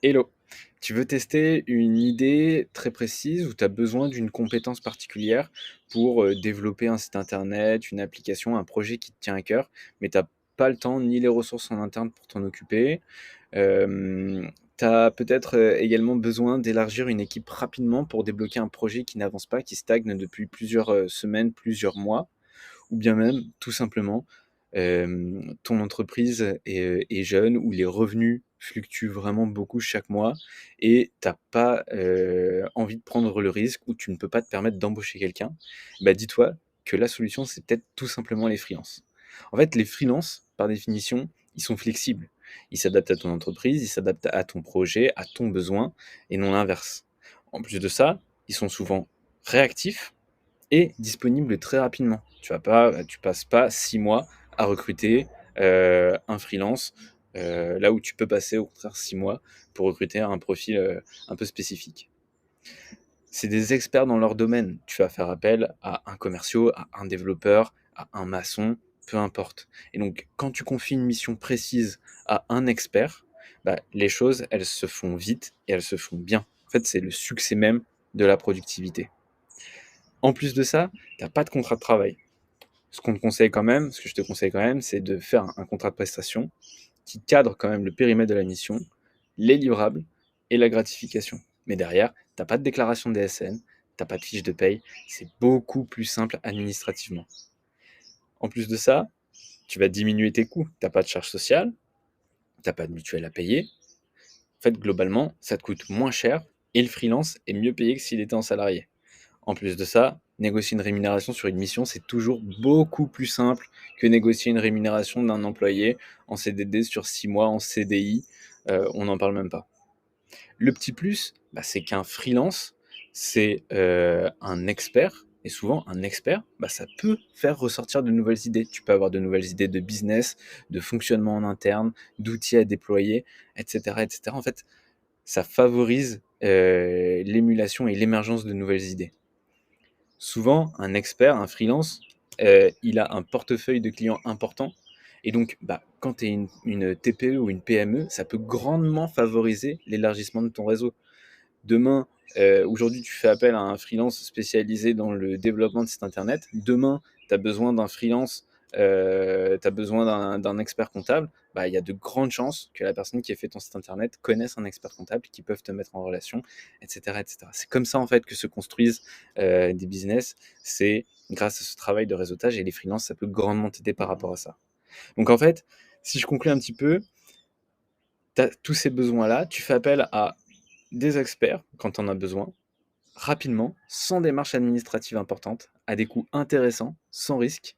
Hello, tu veux tester une idée très précise ou tu as besoin d'une compétence particulière pour développer un site internet, une application, un projet qui te tient à cœur, mais tu as pas le temps ni les ressources en interne pour t'en occuper. Tu as peut-être également besoin d'élargir une équipe rapidement pour débloquer un projet qui n'avance pas, qui stagne depuis plusieurs semaines, plusieurs mois, ou bien même tout simplement, ton entreprise est jeune ou les revenus fluctuent vraiment beaucoup chaque mois et tu as pas, envie de prendre le risque ou tu ne peux pas te permettre d'embaucher quelqu'un. Bah, dis-toi que la solution, c'est peut-être tout simplement les freelances. En fait, les freelances, par définition, ils sont flexibles. Ils s'adaptent à ton entreprise, ils s'adaptent à ton projet, à ton besoin et non l'inverse. En plus de ça, ils sont souvent réactifs et disponible très rapidement. Tu passes pas 6 mois à recruter, un freelance, là où tu peux passer au contraire 6 mois pour recruter un profil, un peu spécifique. C'est des experts dans leur domaine. Tu vas faire appel à un commercial, à un développeur, à un maçon, peu importe. Et donc quand tu confies une mission précise à un expert, bah, les choses, elles se font vite et elles se font bien. En fait, c'est le succès même de la productivité. En plus de ça, tu as pas de contrat de travail. Ce que je te conseille quand même, c'est de faire un contrat de prestation qui cadre quand même le périmètre de la mission, les livrables et la gratification. Mais derrière, t'as pas de déclaration DSN, t'as pas de fiche de paye, c'est beaucoup plus simple administrativement. En plus de ça, tu vas diminuer tes coûts. T'as pas de charges sociales, t'as pas de mutuelle à payer. En fait, globalement, ça te coûte moins cher et le freelance est mieux payé que s'il était en salarié. En plus de ça, négocier une rémunération sur une mission, c'est toujours beaucoup plus simple que négocier une rémunération d'un employé en CDD sur 6 mois, en CDI, on n'en parle même pas. Le petit plus, bah, c'est qu'un freelance, c'est un expert, et souvent un expert, bah, ça peut faire ressortir de nouvelles idées. Tu peux avoir de nouvelles idées de business, de fonctionnement en interne, d'outils à déployer, etc., etc. En fait, ça favorise l'émulation et l'émergence de nouvelles idées. Souvent, un expert, un freelance, il a un portefeuille de clients important et donc, bah, quand tu es une TPE ou une PME, ça peut grandement favoriser l'élargissement de ton réseau. Demain, aujourd'hui, tu fais appel à un freelance spécialisé dans le développement de sites internet. Demain, tu as besoin d'un freelance, tu as besoin d'un expert comptable. Bah, il y a de grandes chances que la personne qui a fait ton site internet connaisse un expert comptable qui peuvent te mettre en relation, etc., etc. C'est comme ça en fait que se construisent des business. C'est grâce à ce travail de réseautage et les freelances, ça peut grandement t'aider par rapport à ça. Donc en fait, si je conclue un petit peu, tu as tous ces besoins-là, tu fais appel à des experts quand tu en as besoin, rapidement, sans démarche administrative importante, à des coûts intéressants, sans risque.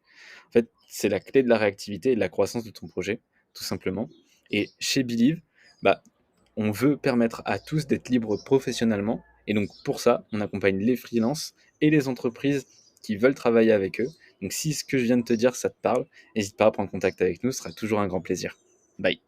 En fait, c'est la clé de la réactivité et de la croissance de ton projet, tout simplement. Et chez Believe, bah, on veut permettre à tous d'être libres professionnellement. Et donc, pour ça, on accompagne les freelances et les entreprises qui veulent travailler avec eux. Donc, si ce que je viens de te dire, ça te parle, n'hésite pas à prendre contact avec nous, ce sera toujours un grand plaisir. Bye.